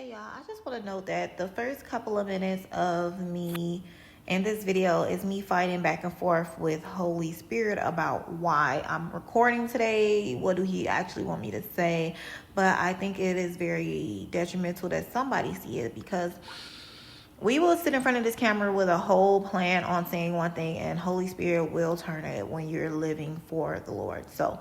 Hey y'all, I just want to note that the first couple of minutes of me in this video is me fighting back and forth with Holy Spirit about why I'm recording today. What do he actually want me to say? But I think it is very detrimental that somebody see it, because we will sit in front of this camera with a whole plan on saying one thing, and Holy Spirit will turn it when you're living for the Lord. So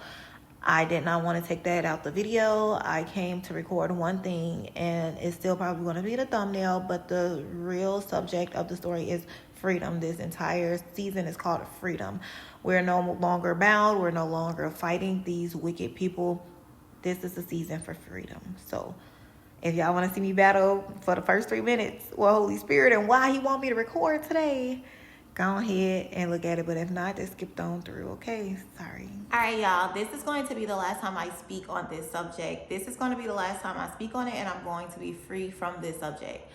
I did not want to take that out the video. I came to record one thing, and it's still probably going to be the thumbnail, but the real subject of the story is freedom. This entire season is called Freedom. We're no longer bound. We're no longer fighting these wicked people. This is the season for freedom. So if y'all want to see me battle for the first 3 minutes with Holy Spirit and why he want me to record today, go ahead and look at it. But if not, just skip on through, okay? Sorry. All right, y'all. This is going to be the last time I speak on this subject. This is going to be the last time I speak on it, and I'm going to be free from this subject.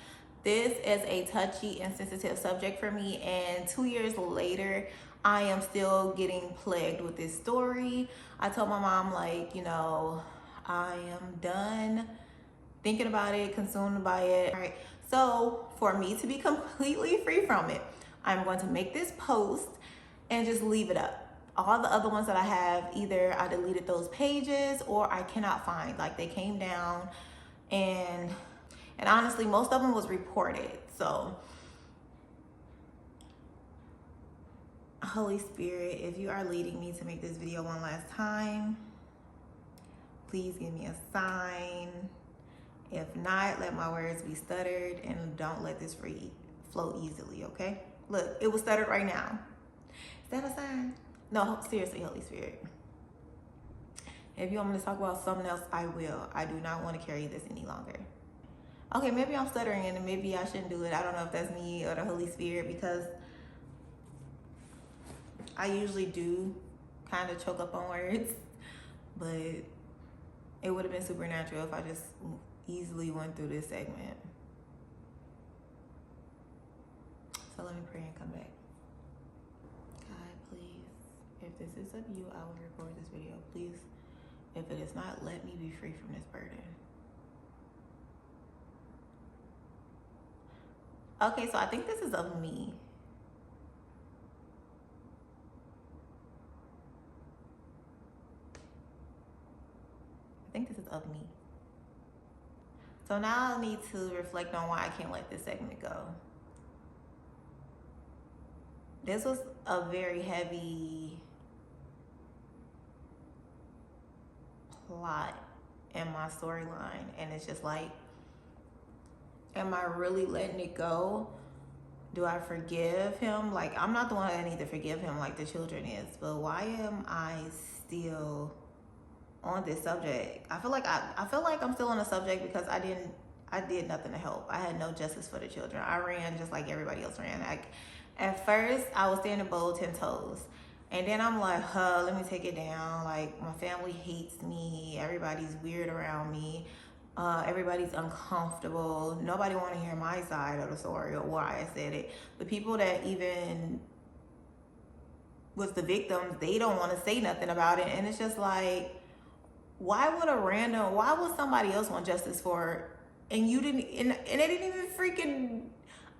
This is a touchy and sensitive subject for me, and 2 years later, I am still getting plagued with this story. I told my mom, like, I am done thinking about it, consumed by it. All right. So for me to be completely free from it, I'm going to make this post and just leave it up. All the other ones that I have, either I deleted those pages or I cannot find. Like, they came down, and honestly, most of them was reported. So Holy Spirit, if you are leading me to make this video one last time, please give me a sign. If not, let my words be stuttered, and don't let this flow easily, okay? Look, it was stuttered right now. Is that a sign? No, seriously, Holy Spirit. If you want me to talk about something else, I will. I do not want to carry this any longer. Okay, maybe I'm stuttering and maybe I shouldn't do it. I don't know if that's me or the Holy Spirit, because I usually do kind of choke up on words, but it would have been supernatural if I just easily went through this segment. So let me pray and come back. God, please, if this is of you, I will record this video. Please, if it is not, let me be free from this burden. Okay, so I think this is of me. I think this is of me. So now I need to reflect on why I can't let this segment go. This was a very heavy plot in my storyline, and it's just like, am I really letting it go? Do I forgive him? Like, I'm not the one that need to forgive him like the children is, but why am I still on this subject? I feel like I'm still on the subject because I did nothing to help. I had no justice for the children. I ran just like everybody else ran. At first, I was standing bold 10 toes. And then I'm like, let me take it down. Like, my family hates me. Everybody's weird around me. Everybody's uncomfortable. Nobody want to hear my side of the story or why I said it. The people that even was the victims, they don't want to say nothing about it. And it's just like, why would somebody else want justice for it? And you didn't, and they didn't even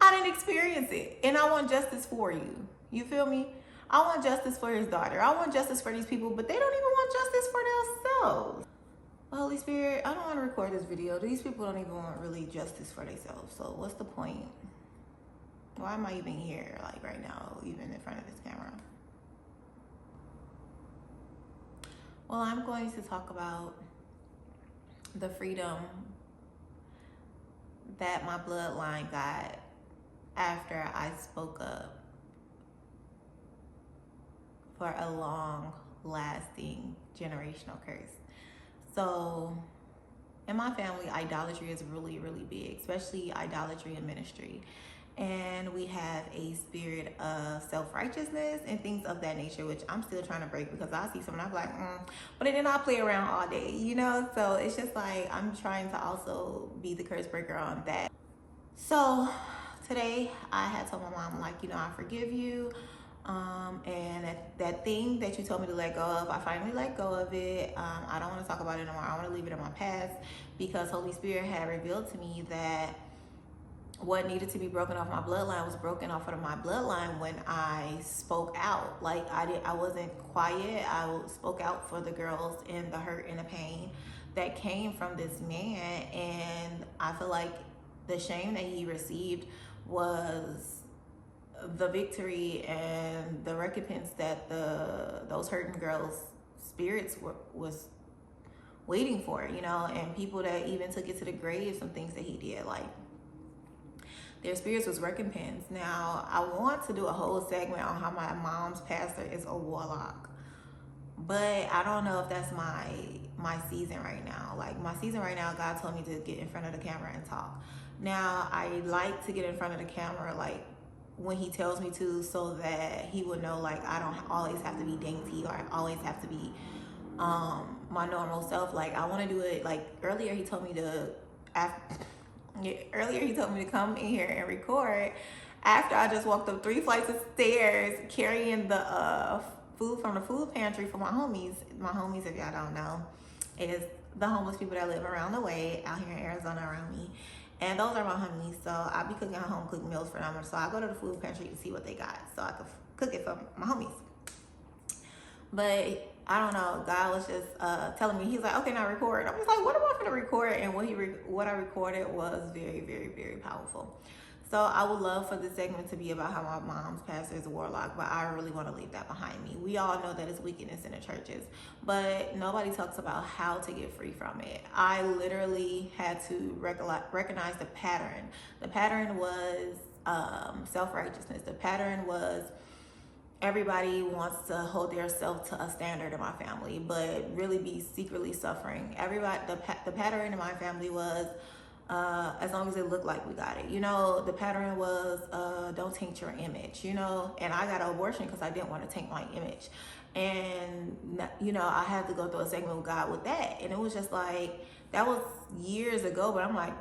I didn't experience it. And I want justice for you. You feel me? I want justice for his daughter. I want justice for these people, but they don't even want justice for themselves. Holy Spirit, I don't want to record this video. These people don't even want really justice for themselves. So what's the point? Why am I even here, like right now, even in front of this camera? Well, I'm going to talk about the freedom that my bloodline got after I spoke up for a long-lasting generational curse. So in my family, idolatry is really, really big, especially idolatry in ministry. And we have a spirit of self-righteousness and things of that nature, which I'm still trying to break, because I see something, I'm like, but then I play around all day, So it's just like, I'm trying to also be the curse breaker on that. So today I had told my mom, like, I forgive you. And that thing that you told me to let go of, I finally let go of it. I don't want to talk about it anymore. I want to leave it in my past, because Holy Spirit had revealed to me that what needed to be broken off my bloodline was broken off of my bloodline when I spoke out. Like I wasn't quiet. I spoke out for the girls and the hurt and the pain that came from this man. And I feel like the shame that he received was the victory and the recompense that those hurting girls' spirits was waiting for, you know. And people that even took it to the grave, some things that he did, like their spirits was recompensed. Now I want to do a whole segment on how my mom's pastor is a warlock, but I don't know if that's my season right now. Like my season right now, God told me to get in front of the camera and talk. Now I like to get in front of the camera like when he tells me to, so that he would know like I don't always have to be dainty, or I always have to be my normal self. Like I want to do it. Like earlier he told me to come in here and record after I just walked up 3 flights of stairs carrying the food from the food pantry for my homies. My homies, if y'all don't know, is the homeless people that live around the way out here in Arizona around me. And those are my homies, so I be cooking home cooked meals for them. So I go to the food pantry to see what they got, so I could cook it for my homies. But I don't know, God was just telling me, he's like, okay, now record. I was like, what am I gonna record? And what I recorded was very, very, very powerful. So I would love for this segment to be about how my mom's pastor is a warlock, but I really want to leave that behind me. We all know that it's wickedness in the churches, but nobody talks about how to get free from it. I literally had to recognize the pattern. The pattern was self-righteousness. The pattern was everybody wants to hold their self to a standard in my family, but really be secretly suffering. The pattern in my family was as long as it looked like we got it. You know, the pattern was don't taint your image, you know, and I got an abortion because I didn't want to taint my image. And, you know, I had to go through a segment with God with that. And it was just like, that was years ago, but I'm like,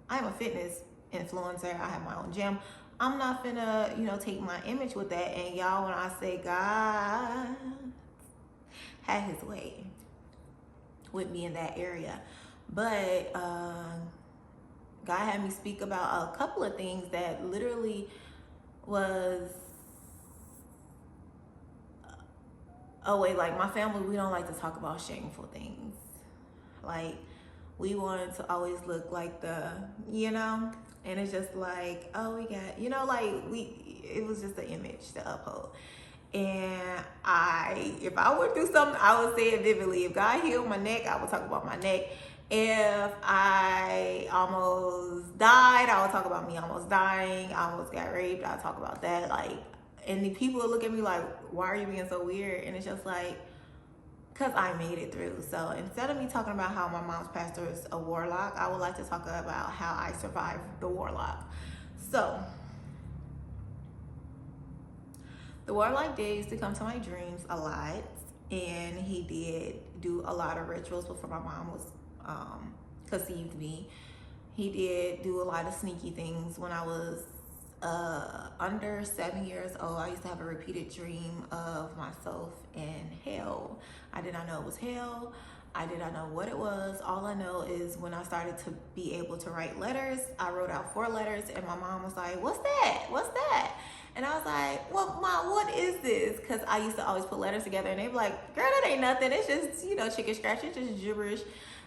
I'm a fitness influencer. I have my own gym. I'm not finna, you know, take my image with that. And y'all, when I say God had his way with me in that area. But God had me speak about a couple of things that literally was like my family, we don't like to talk about shameful things. Like we wanted to always look like the, you know, and it's just like, oh, we got, you know, like it was just the image to uphold. And if I went through something, I would say it vividly. If God healed my neck, I would talk about my neck. If I almost died, I would talk about me almost dying. I almost got raped, I'll talk about that. Like, and the people look at me like, why are you being so weird? And it's just like, because I made it through. So instead of me talking about how my mom's pastor is a warlock, I would like to talk about how I survived the warlock. So the warlock used to come to my dreams a lot, and he did do a lot of rituals before my mom was conceived me. He did do a lot of sneaky things. When I was under 7 years old, I used to have a repeated dream of myself in hell. I did not know it was hell. I did not know what it was. All I know is when I started to be able to write letters, I wrote out 4 letters, and my mom was like, what's that? What's that? And I was like, well, Mom, what is this? Because I used to always put letters together, and they'd be like, girl, that ain't nothing. It's just, you know, chicken scratch. It's just gibberish.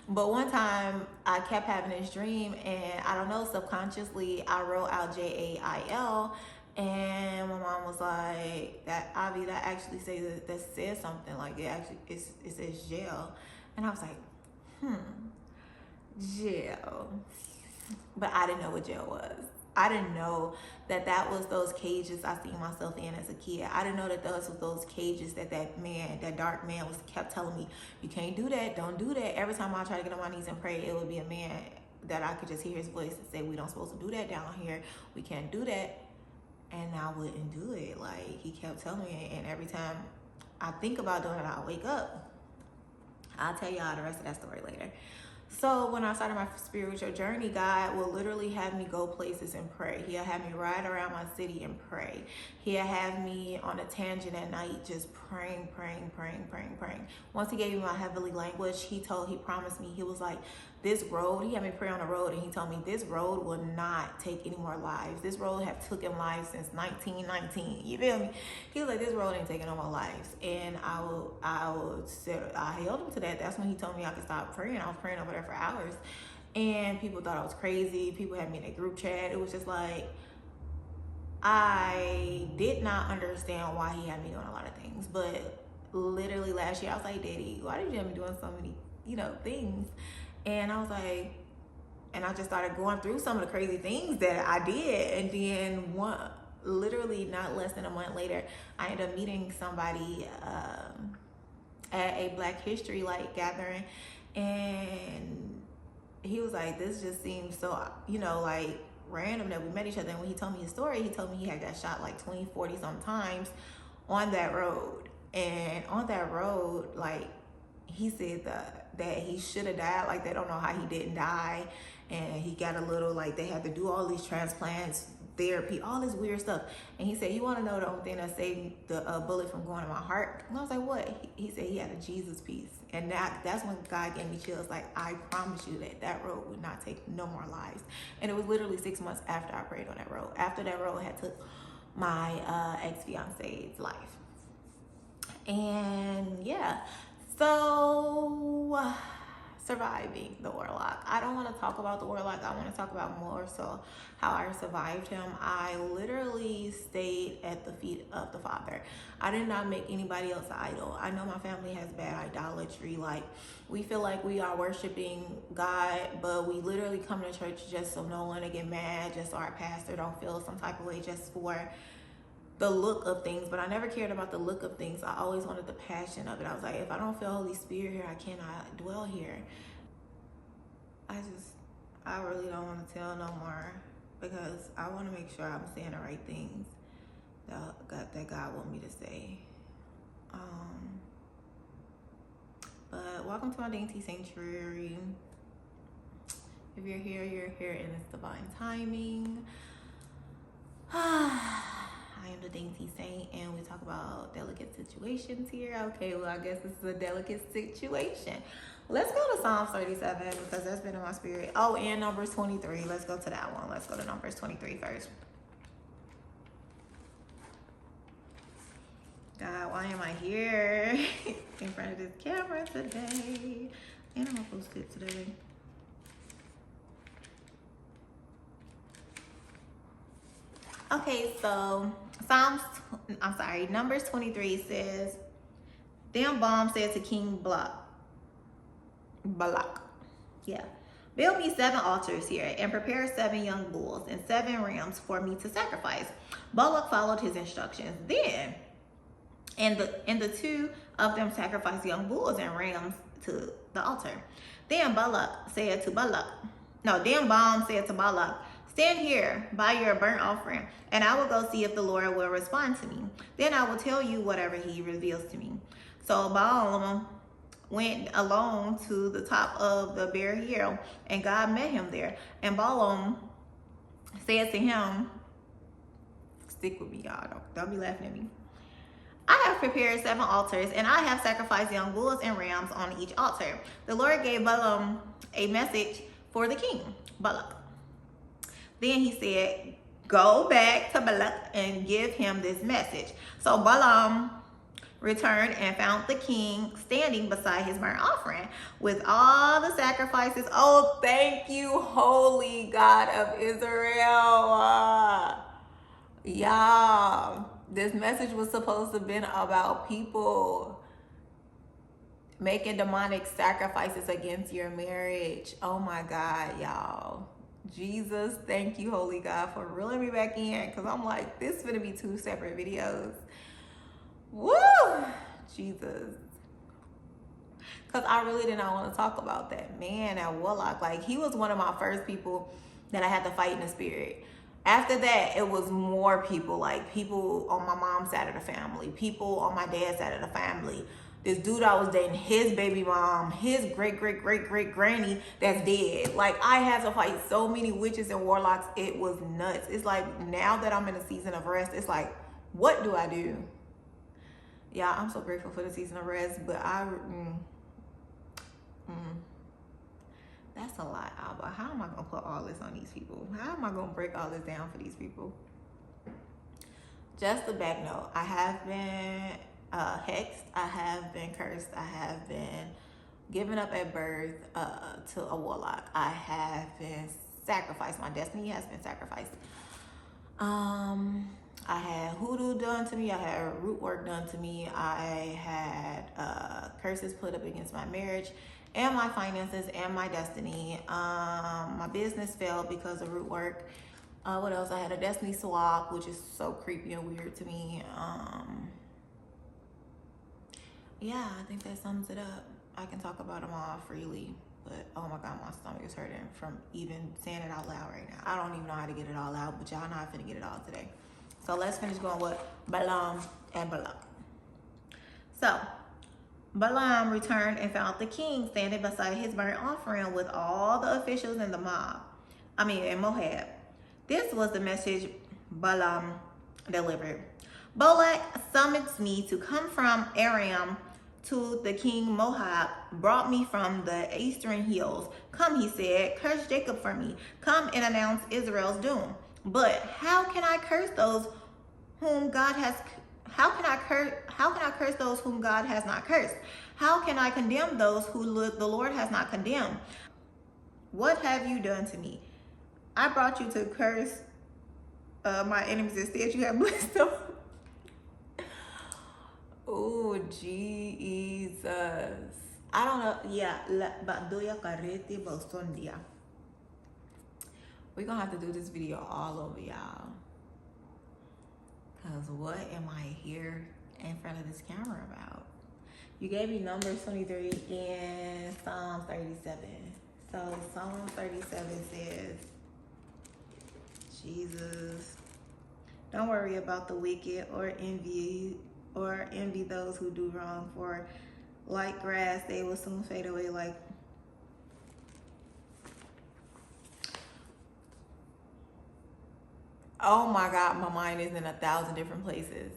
But one time I kept having this dream, and I don't know, subconsciously I wrote out Jail, and my mom was like, that Avi, that actually says something, like it says jail. And I was like, jail. But I didn't know what jail was. I didn't know that was those cages I seen myself in as a kid. I didn't know that those was those cages that dark man kept telling me, you can't do that, don't do that. Every time I try to get on my knees and pray, it would be a man that I could just hear his voice and say, we don't supposed to do that down here. We can't do that. And I wouldn't do it. Like, he kept telling me, and every time I think about doing it, I'll wake up. I'll tell y'all the rest of that story later. So when I started my spiritual journey, God will literally have me go places and pray. He'll have me ride around my city and pray. He'll have me on a tangent at night just praying. Once he gave me my heavenly language, he promised me, he was like, this road, he had me pray on the road, and he told me this road will not take any more lives. This road have taken lives since 1919. You feel me? He was like, this road ain't taking no more lives. And I held him to that. That's when he told me I could stop praying. I was praying over there for hours, and people thought I was crazy. People had me in a group chat. It was just like, I did not understand why he had me doing a lot of things. But literally last year, I was like, Daddy, why did you have me doing so many, things? And I was like, and I just started going through some of the crazy things that I did. And then literally not less than a month later, I ended up meeting somebody at a Black History gathering. And he was like, this just seems so, random that we met each other. And when he told me his story, he told me he had got shot 20, 40 sometimes on that road. And on that road, he said that he should have died. They don't know how he didn't die. And he got a little, they had to do all these transplants, therapy, all this weird stuff. And he said, you want to know the only thing that saved the bullet from going to my heart? And I was like, what? He said he had a Jesus piece. And that's when God gave me chills. I promise you that road would not take no more lives. And it was literally 6 months after I prayed on that road. After that road had took my ex-fiance's life. And yeah, so surviving the Warlock. I don't want to talk about the Warlock. I want to talk about more so how I survived him. I literally stayed at the feet of the Father. I did not make anybody else an idol. I know my family has bad idolatry. We feel like we are worshiping God, but we literally come to church just so no one to get mad, just so our pastor don't feel some type of way, just for the look of things. But I never cared about the look of things. I always wanted the passion of it. I was like, if I don't feel Holy Spirit here, I cannot dwell here. I really don't want to tell no more, because I want to make sure I'm saying the right things that God want me to say. But welcome to my dainty sanctuary. If you're here in this divine timing. I am the dainty saint, and we talk about delicate situations here. Okay, well, I guess this is a delicate situation. Let's go to Psalms 37, because that's been in my spirit. Oh, and Numbers 23. Let's go to that one. Let's go to Numbers 23 first. God, why am I here in front of this camera today? And I'm gonna post it today. Okay, so Numbers 23 says, then Balaam said to King Balak, build me 7 altars here and prepare 7 young bulls and 7 rams for me to sacrifice. Balak followed his instructions. Then, and the 2 of them sacrificed young bulls and rams to the altar. Then Balaam said to Balak, stand here by your burnt offering, and I will go see if the Lord will respond to me. Then I will tell you whatever he reveals to me. So Balaam went alone to the top of the bare hill, and God met him there. And Balaam said to him, stick with me, y'all. Don't be laughing at me. I have prepared 7 altars, and I have sacrificed young bulls and rams on each altar. The Lord gave Balaam a message for the king, Balak. Then he said, go back to Balak and give him this message. So Balaam returned and found the king standing beside his burnt offering with all the sacrifices. Oh, thank you, holy God of Israel. Y'all, this message was supposed to have been about people making demonic sacrifices against your marriage. Oh my God, y'all. Jesus, thank you, holy God, for reeling me back in, because I'm like, this is going to be 2 separate videos. Woo! Jesus. Because I really did not want to talk about that man at Warlock. He was one of my first people that I had to fight in the spirit. After that, it was more people, people on my mom's side of the family, people on my dad's side of the family, This dude I was dating, his baby mom, his great great great great granny that's dead. Like, I had to fight so many witches and warlocks. It was nuts. It's like, now that I'm in a season of rest, it's like, what do I do? Yeah, I'm so grateful for the season of rest, but that's a lot, Alba. How am I gonna put all this on these people? How am I gonna break all this down for these people? Just a back note, I have been hexed, I have been cursed, I have been given up at birth to a warlock. I have been sacrificed. My destiny has been sacrificed. I had hoodoo done to me. I had root work done to me. I had curses put up against my marriage and my finances and my destiny. My business failed because of root work. What else? I had a destiny swap, which is so creepy and weird to me. Yeah, I think that sums it up. I can talk about them all freely, but oh my God, my stomach is hurting from even saying it out loud right now. I don't even know how to get it all out, but y'all know I'm finna get it all today. So let's finish going with Balaam and Balak. So Balaam returned and found the king standing beside his burnt offering with all the officials in in Moab. This was the message Balaam delivered. Balak summons me to come from Aram to the king. Moab brought me from the eastern hills. Come, he said, curse Jacob for me. Come and announce Israel's doom. But how can I curse those whom God has how can I curse those whom God has not cursed? How can I condemn those who the Lord has not condemned? What have you done to me? I brought you to curse my enemies. Instead, you have blessed them. Oh, Jesus. I don't know. Yeah. We're going to have to do this video all over, y'all. Because what am I here in front of this camera about? You gave me Numbers 23 and Psalms 37. So Psalm 37 says, Jesus, don't worry about the wicked or envy those who do wrong, for like grass they will soon fade away. Like, oh my God, my mind is in 1,000 different places.